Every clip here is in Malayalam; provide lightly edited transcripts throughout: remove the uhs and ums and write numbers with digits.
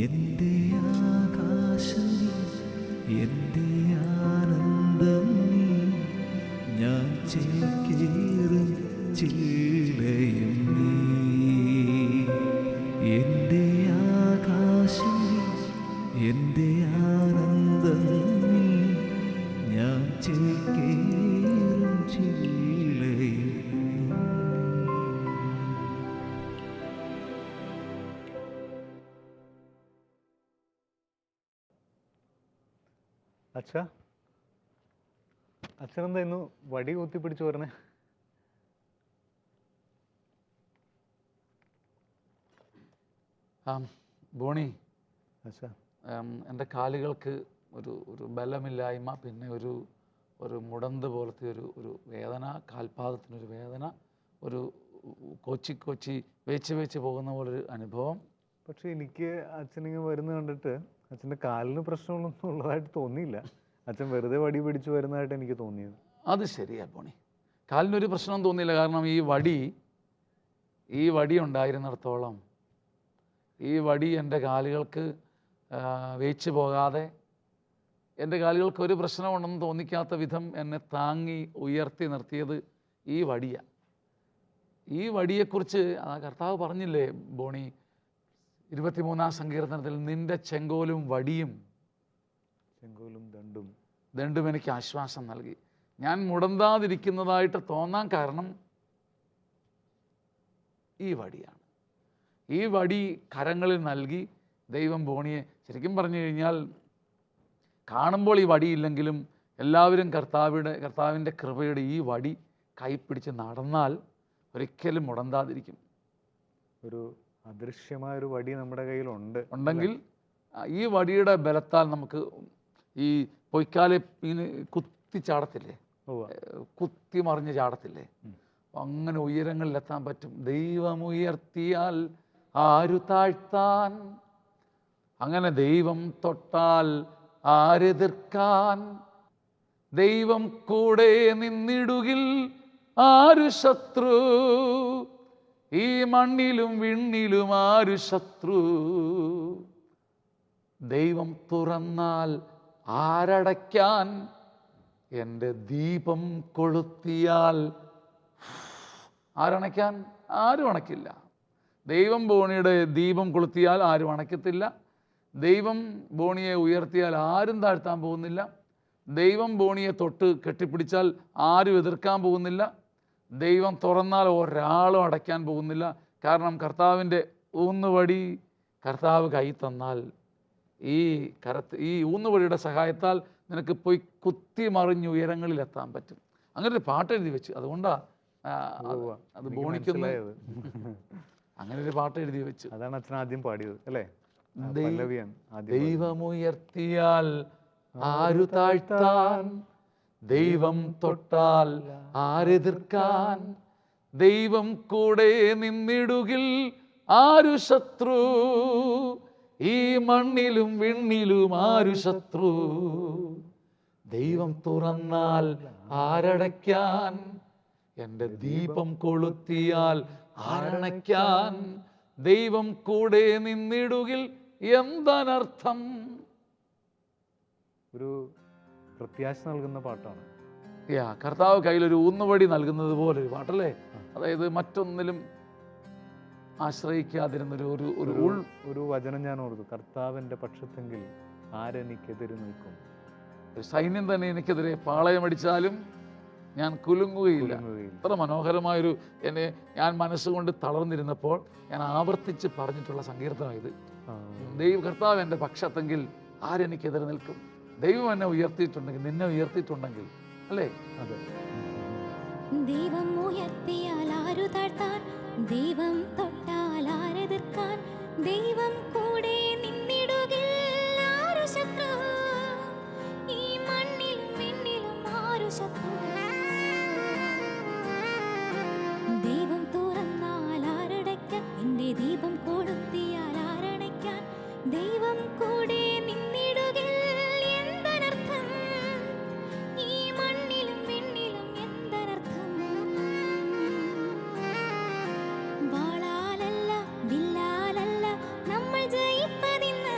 എൻ്റെ ആകാശം എൻ്റെ ആനന്ദം നീ, ഞാൻ ചേക്കേറും ചില്ലയും നീ. എൻ്റെ ആകാശം എൻ്റെ ആനന്ദം നീ, ഞാൻ ചേക്കേറും ചില്ലയും. അച്ഛാ, അച്ഛനെന്താ ഇന്ന് വടി കുത്തിപ്പിടിച്ച് വരണേ? ബോണി, അച്ഛാ, എൻ്റെ കാലുകൾക്ക് ഒരു ബലമില്ലായ്മ, പിന്നെ ഒരു മുടന്ത് പോലത്തെ ഒരു വേദന, കാൽപാദത്തിനൊരു വേദന, ഒരു കൊച്ചി വെച്ച് പോകുന്ന പോലൊരു അനുഭവം. പക്ഷെ എനിക്ക് അച്ഛനിങ്ങനെ വരുന്നത് കണ്ടിട്ട് അച്ഛൻ്റെ കാലിന് പ്രശ്നങ്ങളൊന്നും ഉള്ളതായിട്ട് തോന്നിയില്ല. അച്ഛൻ വെറുതെ വടി പിടിച്ച് വരുന്നതായിട്ട് എനിക്ക് തോന്നിയത്. അത് ശരിയാ ബോണി, കാലിനൊരു പ്രശ്നം തോന്നിയില്ല. കാരണം ഈ വടി ഉണ്ടായിരുന്നിടത്തോളം ഈ വടി എൻ്റെ കാലുകൾക്ക് വേച്ച് പോകാതെ, എൻ്റെ കാലുകൾക്ക് ഒരു പ്രശ്നമുണ്ടെന്ന് തോന്നിക്കാത്ത വിധം എന്നെ താങ്ങി ഉയർത്തി നിർത്തിയത് ഈ വടിയാണ്. ഈ വടിയെക്കുറിച്ച് കർത്താവ് പറഞ്ഞില്ലേ ബോണി, 23-ാം സങ്കീർത്തനത്തിൽ, നിന്റെ ചെങ്കോലും വടിയും ദണ്ടും എനിക്ക് ആശ്വാസം നൽകി. ഞാൻ മുടന്താതിരിക്കുന്നതായിട്ട് തോന്നാൻ കാരണം ഈ വടിയാണ്. ഈ വടി കരങ്ങളിൽ നൽകി ദൈവം ബോണിയെ, ശരിക്കും പറഞ്ഞു കഴിഞ്ഞാൽ കാണുമ്പോൾ ഈ വടിയില്ലെങ്കിലും എല്ലാവരും കർത്താവിൻ്റെ കൃപയുടെ ഈ വടി കൈപ്പിടിച്ച് നടന്നാൽ ഒരിക്കലും മുടന്താതിരിക്കും. ഒരു അദൃശ്യമായൊരു വടി നമ്മുടെ കയ്യിലുണ്ടെങ്കിൽ ഈ വടിയുടെ ബലത്താൽ നമുക്ക് ഈ പൊയ്ക്കാലെ ഇങ്ങനെ കുത്തി ചാടത്തില്ലേ, കുത്തി മറിഞ്ഞ് ചാടത്തില്ലേ, അങ്ങനെ ഉയരങ്ങളിലെത്താൻ പറ്റും. ദൈവം ഉയർത്തിയാൽ ആരു താഴ്ത്താൻ, അങ്ങനെ ദൈവം തൊട്ടാൽ ആരെതിർക്കാൻ, ദൈവം കൂടെ നിന്നിടുകിൽ ആരു ശത്രു, ഈ മണ്ണിലും വിണ്ണിലും ആരു ശത്രു, ദൈവം തുറന്നാൽ ആരടയ്ക്കാൻ, എൻ്റെ ദീപം കൊളുത്തിയാൽ ആരണയ്ക്കാൻ? ആരും അണയ്ക്കില്ല. ദൈവം ബോണിയുടെ ദീപം കൊളുത്തിയാൽ ആരും അണയ്ക്കത്തില്ല. ദൈവം ബോണിയെ ഉയർത്തിയാൽ ആരും താഴ്ത്താൻ പോകുന്നില്ല. ദൈവം ബോണിയെ തൊട്ട് കെട്ടിപ്പിടിച്ചാൽ ആരും എതിർക്കാൻ പോകുന്നില്ല. ദൈവം തുറന്നാൽ ഒരാളും അടയ്ക്കാൻ പോകുന്നില്ല. കാരണം കർത്താവിൻ്റെ ഊന്നുവടി കർത്താവ് കൈ തന്നാൽ ഈ ഊന്നുവടിയുടെ സഹായത്താൽ നിനക്ക് പോയി കുത്തി മറിഞ്ഞ് ഉയരങ്ങളിലെത്താൻ പറ്റും. അങ്ങനെ ഒരു പാട്ട് എഴുതി വെച്ചു. അതുകൊണ്ടാണ് അത് ബോണിക്കുന്നു. അങ്ങനെ ഒരു പാട്ട് എഴുതി വെച്ചു. അതാണ് അച്ഛൻ ആദ്യം പാടിയത് അല്ലേ? ദൈവമുയർത്തിയാൽ ആരു താഴ്ത്താൻ, ദൈവം തൊട്ടാൽ ആരെതിർക്കാൻ, ദൈവം കൂടെ നിന്നിടുകിൽ ആരു ശത്രു, ഈ മണ്ണിലും വിണ്ണിലും ആരു ശത്രു, ദൈവം തുറന്നാൽ ആരടയ്ക്കാൻ, എൻ്റെ ദീപം കൊളുത്തിയാൽ ആരണയ്ക്കാൻ, ദൈവം കൂടെ നിന്നിടുകിൽ എന്തനർത്ഥം. ഒരു പ്രത്യാശ നൽകുന്ന പാട്ടാണ്. കർത്താവ് കയ്യിലൊരു ഊന്നുവടി നൽകുന്നത് പോലെ ഒരു പാട്ടല്ലേ? അതായത് മറ്റൊന്നിലും ആശ്രയിക്കാതിരുന്നൊരു ഒരു വചനം ഞാൻ ഓർത്തു, കർത്താവിൻ്റെ പക്ഷത്തെങ്കിൽ ആരെനിക്കെതിരെ നിൽക്കും. ഒരു സൈന്യം തന്നെ എനിക്കെതിരെ പാളയമടിച്ചാലും ഞാൻ കുലുങ്ങുകയില്ല. അത്ര മനോഹരമായൊരു ഞാൻ മനസ്സുകൊണ്ട് തളർന്നിരുന്നപ്പോൾ ഞാൻ ആവർത്തിച്ച് പറഞ്ഞിട്ടുള്ള സങ്കീർത്തനം ഇത്. കർത്താവ് എൻ്റെ പക്ഷത്തെങ്കിൽ ആരെനിക്കെതിരെ നിൽക്കും. ദൈവം എന്നെ ഉയർത്തിയിട്ടുണ്ടെങ്കിൽ, നിന്നെ ഉയർത്തിയിട്ടുണ്ടെങ്കിൽ, അല്ലേ? അതെ. ദൈവം ഉയർത്തിയാൽ ആരു താഴ്ത്താൻ, ദൈവം തൊട്ടാൽ ആരെതിർക്കാൻ, ദൈവം കൂടെ നിന്നിടുകിൽ ആരു ശത്രു, ഈ ശത്രു. ദൈവം തുറന്നാൽ ആരടയ്ക്കാൻ, എൻ്റെ ദീപം കൊളുത്തിയാൽ ആരണയ്ക്കാൻ. ദൈവം കൂടെ നിന്നിടുകിൽ എന്തനർത്ഥം, ഈ മണ്ണിലും വിണ്ണിലും എന്തനർത്ഥം. വാളാലല്ല വില്ലാലല്ല നമ്മൾ ജയിപ്പതിന്ന്,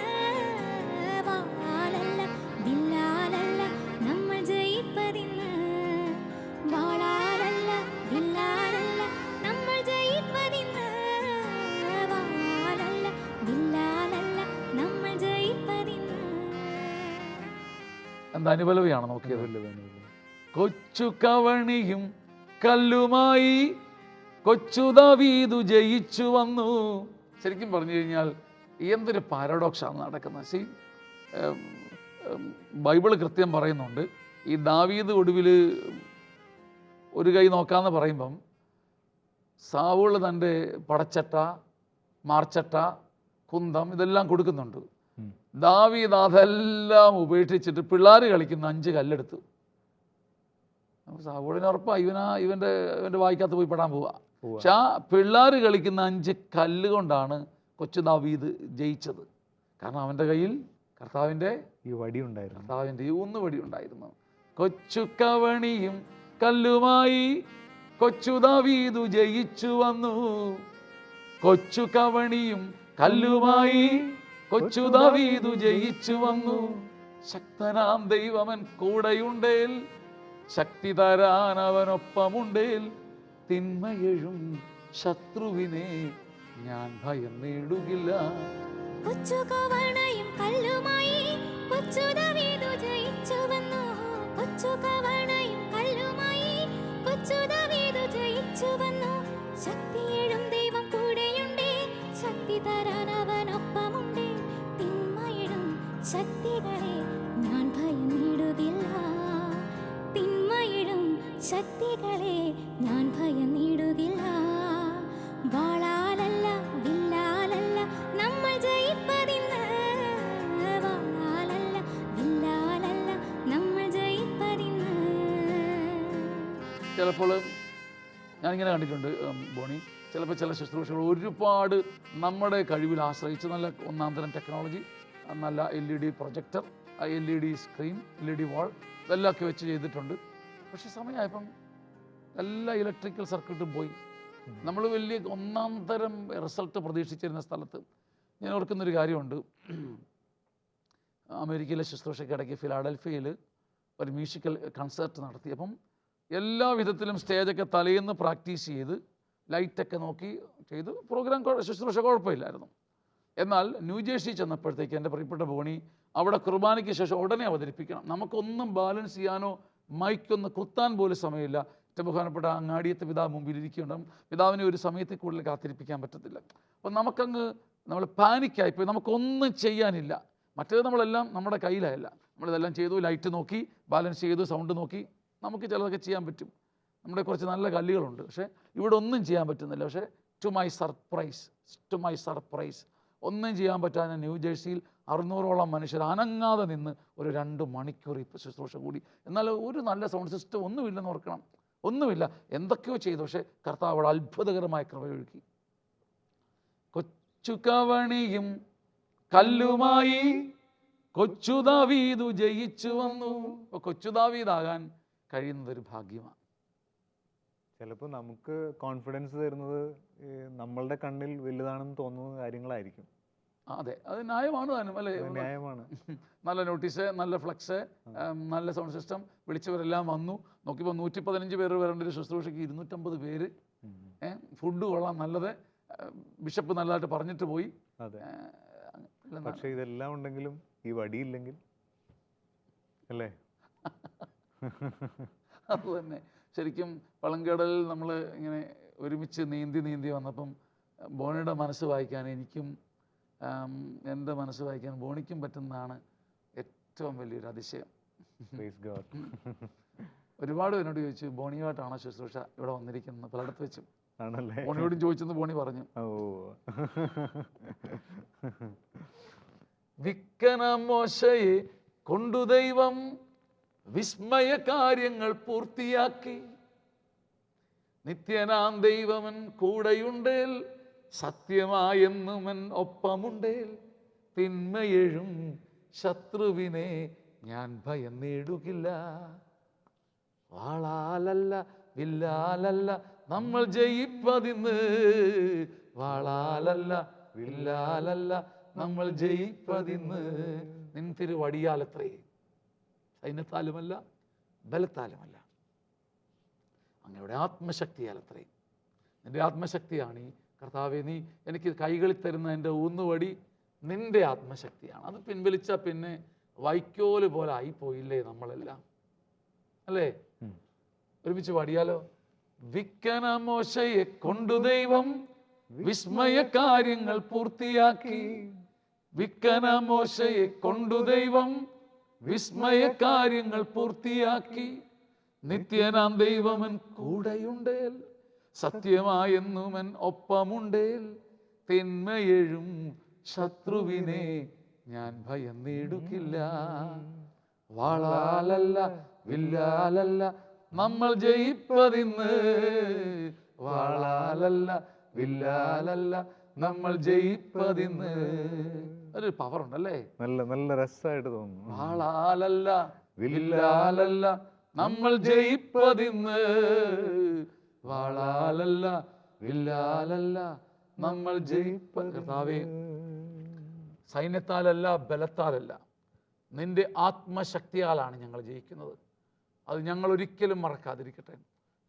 വാളാലല്ല വില്ലാലല്ല നമ്മൾ ജയിപ്പതിന്ന്. വാളാലല്ല വില്ലാലല്ല നമ്മൾ ജയിപ്പതിന്ന്, വാളാലല്ല വില്ലാലല്ല നമ്മൾ ജയിപ്പതിന്ന്. എന്താ അനുപലവിയാണ് നോക്കിയത്. കൊച്ചു കവണിയും കല്ലുമായി കൊച്ചു ദാവീദു ജയിച്ചു വന്നു. ശരിക്കും പറഞ്ഞു കഴിഞ്ഞാൽ എന്തൊരു പാരഡോക്സാണ് നടക്കുന്നത്. ബൈബിള് കൃത്യം പറയുന്നുണ്ട്, ഈ ദാവീദ് ഒടുവിൽ ഒരു കൈ നോക്കാമെന്ന് പറയുമ്പം സാവൂള് തൻ്റെ പടച്ചട്ട, മാർച്ചട്ട, കുന്തം ഇതെല്ലാം കൊടുക്കുന്നുണ്ട്. ദാവീദ് അതെല്ലാം ഉപേക്ഷിച്ചിട്ട് പിള്ളേർ കളിക്കുന്ന 5 കല്ലെടുത്തു. സാവൂളിന് ഉറപ്പാണ് ഇവൻ്റെ വായിക്കകത്ത് പോയി പെടാൻ പോവുക. പക്ഷെ ആ പിള്ളേർ കളിക്കുന്ന 5 കല്ല് കൊണ്ടാണ് കൊച്ചു ദാവീദ് ജയിച്ചത്. കാരണം അവൻ്റെ കയ്യിൽ കർത്താവിൻ്റെ ഈ വടി ഉണ്ടായിരുന്നു, കർത്താവിൻ്റെ ഈ ഊന്നുവടി ഉണ്ടായിരുന്നു. കൊച്ചു കവണിയും കല്ലുമായി കൊച്ചു ദാവീദു ജയിച്ചു വന്നു. കൊച്ചു കവണിയും കല്ലുമായി കൊച്ചു ദാവീദു ജയിച്ചു വന്നു. ശക്തനാം ദൈവമൻ കൂടെയുണ്ടേൽ, ശക്തി തരാൻ അവനൊപ്പമുണ്ടേൽ, തിന്മയെഴും ശത്രുവിനെ ഞാൻ ഭയന്നിടുകില്ല. കൊച്ചു കവണയും കല്ലുമായി കൊച്ചു ദാവീദു ജയിച്ചു വന്നു. കൊച്ചു കവണയും കല്ലുമായി കൊച്ചു ദാവീദു ജയിച്ചു വന്നു. ശക്തിയേഴും ദൈവം കൂടെയുണ്ടേ, ശക്തി തരാൻ അവനൊപ്പമുണ്ടേ, തിന്മയിടും ശക്തികളെ ഞാൻ ഭയന്നിടുകില്ല. തിന്മയിടും ശക്തികളെ ഞാൻ ഭയന്നിടുകില്ല. വാളാലല്ല വില്ലാലല്ല നമ്മൾ ജയിപ്പതിന്ന്, വാളാലല്ല വില്ലാലല്ല നമ്മൾ ജയിപ്പതിന്ന്. ചിലപ്പോൾ ഞാനിങ്ങനെ കണ്ടിട്ടുണ്ട് ബോണി, ചിലപ്പോൾ ചില ശുശ്രൂഷകൾ ഒരുപാട് നമ്മുടെ കഴിവിൽ ആശ്രയിച്ച് നല്ല ഒന്നാം തരം ടെക്നോളജി, നല്ല LED projector, LED screen, LED വാൾ ഇതെല്ലാം ഒക്കെ വെച്ച് ചെയ്തിട്ടുണ്ട്. പക്ഷേ സമയമായപ്പം എല്ലാ ഇലക്ട്രിക്കൽ സർക്യൂട്ടും പോയി. നമ്മൾ വലിയ ഒന്നാം തരം റിസൾട്ട് പ്രതീക്ഷിച്ചിരുന്ന സ്ഥലത്ത് ഞാൻ ഓർക്കുന്നൊരു കാര്യമുണ്ട്. അമേരിക്കയിലെ ശുശ്രൂഷയ്ക്കിടയ്ക്ക് ഫിലാഡൽഫിയയിൽ ഒരു മ്യൂസിക്കൽ കൺസേർട്ട് നടത്തി. അപ്പം എല്ലാ വിധത്തിലും സ്റ്റേജൊക്കെ തലേന്ന് പ്രാക്ടീസ് ചെയ്ത് ലൈറ്റൊക്കെ നോക്കി ചെയ്ത് പ്രോഗ്രാം ശുശ്രൂഷ കുഴപ്പമില്ലായിരുന്നു. എന്നാൽ ന്യൂജേഴ്സി ചെന്നപ്പോഴത്തേക്ക് എൻ്റെ പ്രിയപ്പെട്ട ബോണി അവിടെ കുർബാനയ്ക്ക് ശേഷം ഉടനെ അവതരിപ്പിക്കണം. നമുക്കൊന്നും ബാലൻസ് ചെയ്യാനോ മൈക്കൊന്ന് കുത്താൻ പോലും സമയമില്ല. ഏറ്റവും ബഹുമാനപ്പെട്ട അങ്ങാടിയത്തെ പിതാവ് മുമ്പിൽ ഇരിക്കുന്നുണ്ടാവും. പിതാവിനെ ഒരു സമയത്തിൽ കൂടുതൽ കാത്തിരിപ്പിക്കാൻ പറ്റത്തില്ല. അപ്പം നമ്മൾ പാനിക്കായിപ്പോയി, നമുക്കൊന്നും ചെയ്യാനില്ല. മറ്റേത് നമ്മളെല്ലാം നമ്മുടെ കയ്യിലായില്ല. നമ്മളിതെല്ലാം ചെയ്തു, ലൈറ്റ് നോക്കി, ബാലൻസ് ചെയ്തു, സൗണ്ട് നോക്കി, നമുക്ക് ചിലതൊക്കെ ചെയ്യാൻ പറ്റും. നമ്മുടെ കുറച്ച് നല്ല കല്ലുകളുണ്ട്. പക്ഷേ ഇവിടെ ഒന്നും ചെയ്യാൻ പറ്റുന്നില്ല. പക്ഷേ ടു മൈ സർപ്രൈസ് ഒന്നും ചെയ്യാൻ പറ്റാതെ ന്യൂജേഴ്സിയിൽ 600ഓളം മനുഷ്യർ അനങ്ങാതെ നിന്ന് ഒരു 2 മണിക്കൂർ ഇപ്പോൾ ശുശ്രൂഷ കൂടി. എന്നാൽ ഒരു നല്ല സൗണ്ട് സിസ്റ്റം ഒന്നുമില്ലെന്ന് ഓർക്കണം, ഒന്നുമില്ല. എന്തൊക്കെയോ ചെയ്തു. പക്ഷേ കർത്താവ് അവിടെ അത്ഭുതകരമായ കൃപയൊഴുക്കി. കൊച്ചു കവണിയും കല്ലുമായി കൊച്ചു ദാവീദു ജയിച്ചു വന്നു. അപ്പോൾ കൊച്ചു ദാവീദാകാൻ കഴിയുന്നതൊരു ഭാഗ്യമാണ്. ചിലപ്പോൾ നമുക്ക് കോൺഫിഡൻസ് തരുന്നത് നമ്മളുടെ കണ്ണിൽ വലുതാണെന്ന് തോന്നുന്ന കാര്യങ്ങളായിരിക്കും. അതെ, അത് ന്യായമാണ് താനും അല്ലേ. ന്യായമാണ്. നല്ല നോട്ടീസ്, നല്ല ഫ്ലക്സ്, നല്ല സൗണ്ട് സിസ്റ്റം, വിളിച്ചവരെല്ലാം വന്നു. നോക്കിയപ്പോൾ 115 പേര് വരേണ്ട ഒരു ശുശ്രൂഷയ്ക്ക് 250 പേര്. ഫുഡ് കൊള്ളാം, നല്ലത്, ബിഷപ്പ് നല്ലതായിട്ട് പറഞ്ഞിട്ട് പോയി. അതെ, പക്ഷേ ഇതെല്ലാം ഉണ്ടെങ്കിലും ഈ വടിയില്ലെങ്കിൽ അല്ലേ. അത് തന്നെ. ശരിക്കും പളങ്കടലിൽ നമ്മൾ ഇങ്ങനെ ഒരുമിച്ച് നീന്തി വന്നപ്പം ബോണിയുടെ മനസ്സ് വായിക്കാൻ എനിക്കും എൻ്റെ മനസ്സ് വായിക്കാൻ ബോണിക്കും പറ്റുന്നതാണ് ഏറ്റവും വലിയൊരു അതിശയം. ഒരുപാട് പേരോട് ചോദിച്ചു, ബോണിയുമായിട്ടാണോ ശുശ്രൂഷ ഇവിടെ വന്നിരിക്കുന്നത് പലയിടത്ത് വെച്ചും. ബോണിയോടും ചോദിച്ചെന്ന് ബോണി പറഞ്ഞു. വിക്കന മോശയെ കൊണ്ടു ദൈവം വിസ്മയ കാര്യങ്ങൾ പൂർത്തിയാക്കി. നിത്യനാം ദൈവമൻ കൂടെയുണ്ടേൽ, സത്യമായെന്നുമൻ ഒപ്പമുണ്ടേൽ, തിന്മയെഴും ശത്രുവിനെ ഞാൻ ഭയന്നിടുകില്ല. വാളാലല്ല വില്ലാലല്ല നമ്മൾ ജയിപ്പതിന്ന്, വാളാലല്ല വില്ലാലല്ല നമ്മൾ ജയിപ്പതിന്ന്. നിൻ തിരുവടിയാലത്രേ, സൈന്യത്താലുമല്ല ബലത്താലുമല്ല, അങ്ങയുടെ ആത്മശക്തിയാലത്രേ. നിന്റെ ആത്മശക്തിയാണ് ഈ കർത്താവെ, നീ എനിക്ക് കൈകളിൽ തരുന്ന എൻ്റെ ഊന്നുവടി നിന്റെ ആത്മശക്തിയാണ്. അത് പിൻവലിച്ചാൽ പിന്നെ വൈക്കോല് പോലെ ആയിപ്പോയില്ലേ നമ്മളെല്ലാം, അല്ലേ? ഒരുമിച്ച് പാടിയാലോ? വിക്കന മോശയെ കൊണ്ടു ദൈവം വിസ്മയ കാര്യങ്ങൾ പൂർത്തിയാക്കി. വിക്കന മോശയെ കൊണ്ടു ദൈവം വിസ്മയ കാര്യങ്ങൾ പൂർത്തിയാക്കി. നിത്യനാം ദൈവമൻ കൂടെയുണ്ടേൽ, സത്യമായെന്നുമൻ ഒപ്പമുണ്ടേൽ, തിന്മയെഴും ശത്രുവിനെ ഞാൻ ഭയന്നിടുകില്ല. വാളാലല്ല വില്ലാലല്ല നമ്മൾ ജയിപ്പതിന്ന്, വാളാലല്ല വില്ലാലല്ല നമ്മൾ ജയിപ്പതിന്ന്. ഒരു പവർ ഉണ്ടല്ലേ, നല്ല നല്ല രസമായിട്ട് തോന്നുന്നു. വാളാലല്ല വില്ലാലല്ല നമ്മൾ ജയിപ്പതിന്ന്, വാളാലല്ല വില്ലാലല്ല നമ്മൾ കർത്താവേ, സൈന്യത്താലല്ല ബലത്താലല്ല, നിന്റെ ആത്മശക്തിയാലാണ് ഞങ്ങൾ ജയിക്കുന്നത്. അത് ഞങ്ങൾ ഒരിക്കലും മറക്കാതിരിക്കട്ടെ.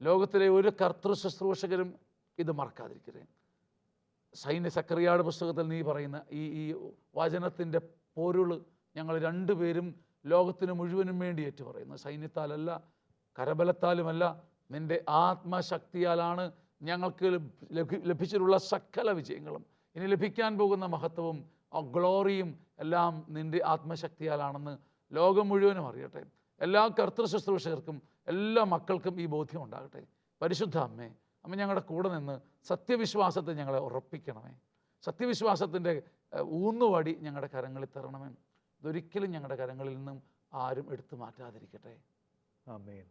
ലോകത്തിലെ ഒരു കർത്തൃ ശുശ്രൂഷകരും ഇത് മറക്കാതിരിക്കട്ടെ. സക്കറിയാട് പുസ്തകത്തിൽ നീ പറയുന്ന ഈ വചനത്തിൻ്റെ പൊരുൾ ഞങ്ങൾ രണ്ടുപേരും ലോകത്തിന് മുഴുവനും വേണ്ടി ഏറ്റു പറയുന്നു. സൈന്യത്താലല്ല കരബലത്താലുമല്ല, നിൻ്റെ ആത്മശക്തിയാലാണ് ഞങ്ങൾക്ക് ലഭിച്ചിട്ടുള്ള സകല വിജയങ്ങളും ഇനി ലഭിക്കാൻ പോകുന്ന മഹത്വവും ആ ഗ്ലോറിയും എല്ലാം നിൻ്റെ ആത്മശക്തിയാലാണെന്ന് ലോകം മുഴുവനും അറിയട്ടെ. എല്ലാ കർത്തൃ ശുശ്രൂഷകർക്കും എല്ലാ മക്കൾക്കും ഈ ബോധ്യം ഉണ്ടാകട്ടെ. പരിശുദ്ധ അമ്മേ, അമ്മ ഞങ്ങളുടെ കൂടെ നിന്ന് സത്യവിശ്വാസത്തെ ഞങ്ങളെ ഉറപ്പിക്കണമേ. സത്യവിശ്വാസത്തിൻ്റെ ഊന്നുവടി ഞങ്ങളുടെ കരങ്ങളിൽ തരണമേ. ഇതൊരിക്കലും ഞങ്ങളുടെ കരങ്ങളിൽ നിന്നും ആരും എടുത്തു മാറ്റാതിരിക്കട്ടെ. ആമേൻ.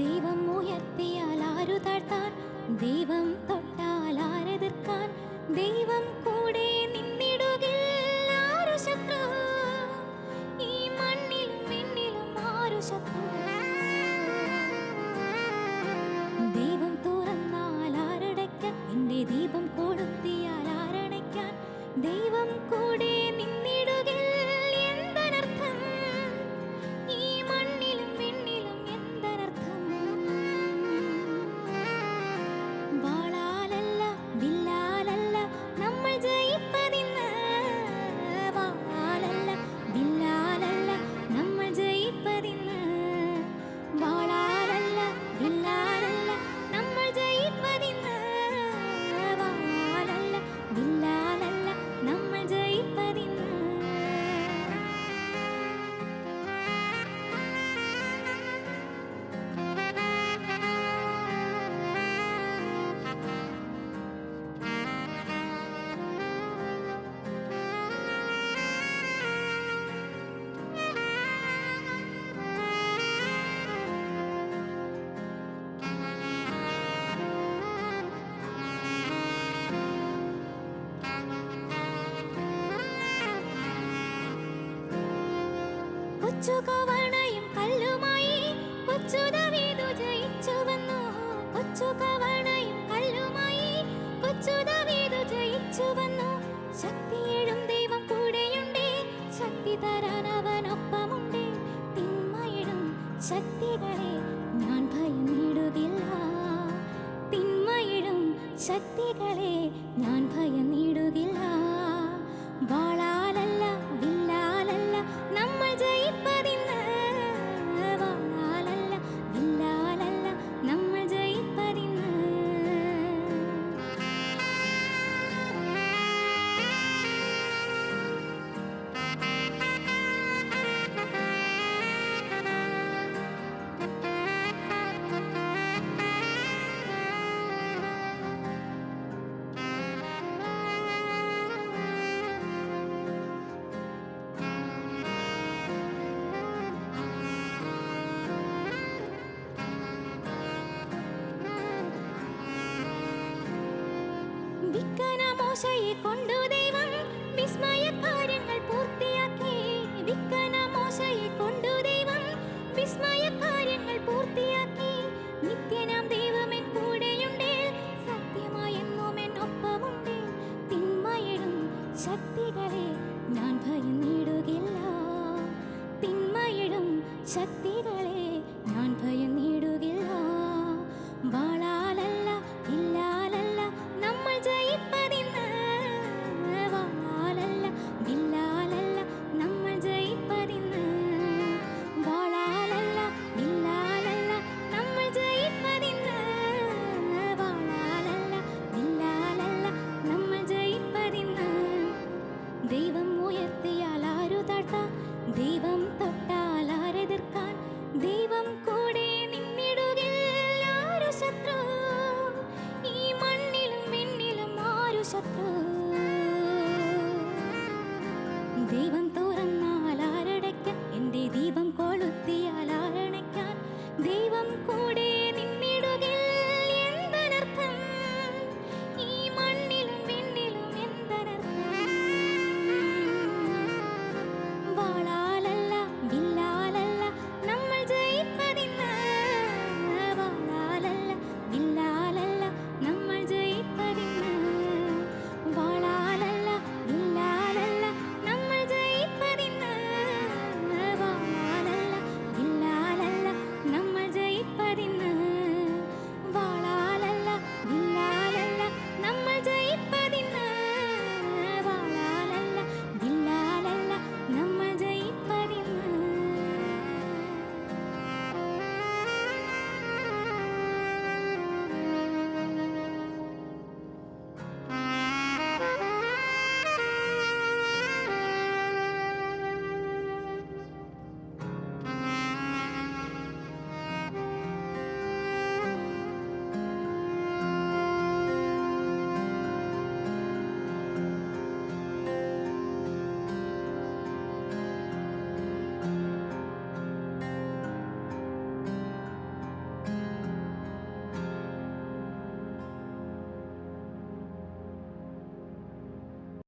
ദൈവം ഉയർത്തിയാൽ ആരു താഴ്ത്താൻ, ദൈവം തൊട്ടാൽ ആരെതിർക്കാൻ, ദൈവം കൂടെ നിന്നിടുകിൽ ആരു ശത്രു, ഈ മണ്ണിലും വിണ്ണിലും ആരു ശത്രു. ദൈവം തുറന്നാൽ ആരടയ്ക്കാൻ, എൻ്റെ ദീപം കൊളുത്തിയാൽ ആരടയ്ക്കാൻ, ദൈവം കൂടെ നിന്നിടുകിൽ എന്തനർത്ഥം, ഈ മണ്ണിലും വിണ്ണിലും എന്തനർത്ഥം. വാളാലല്ല വില്ലാലല്ല നമ്മൾ ജയിപ്പതിന്ന്, വാളാലല്ല വില്ലാലല്ല നമ്മൾ ജയിപ്പതിന്ന്, വാളാലല്ല വില്ലാലല്ല നമ്മൾ ജയിപ്പതിന്ന്, വാളാലല്ല വില്ലാലല്ല നമ്മൾ ജയിപ്പതിന്ന്. കൊച്ചു കവണയും കല്ലുമായി കൊച്ചു ദാവീദു ജയിച്ചു വന്നു. കൊച്ചു കവണയും കല്ലുമായി കൊച്ചു ദാവീദു ജയിച്ചു വന്നു. ശക്തിയേഴും ദൈവം കൂടെയുണ്ട്, ശക്തി തരാൻ അവനൊപ്പമുണ്ട്. തിന്മയിടും ശക്തികളെ ഞാൻ ഭയന്നിടുകില്ല. തിന്മയിടും ശക്തികളെ ഞാൻ ഭയന്നിടുകില്ല. വാളാലല്ല വില്ലാലല്ല നമ്മൾ ജയിപ്പതിന്ന്. വാളാലല്ല വില്ലാലല്ല നമ്മൾ ജയിപ്പതിന്ന്. വിക്കന മോശയെ കൊണ്ടു ദൈവം വിസ്മയ കാര്യങ്ങൾ പൂർത്തിയാക്കി. വിക്കന മോശയെ കൊണ്ടു ദൈവം വിസ്മയ കാര്യങ്ങൾ പൂർത്തിയാക്കി. നിത്യനാം ദൈവമെൻ കൂടെയുണ്ട്, സത്യമായെന്നും എന്നൊപ്പമുണ്ട്. തിന്മയിടും ശക്തികളെ ഞാൻ ഭയന്നിടുകില്ല. തിന്മയിടും ശക്തി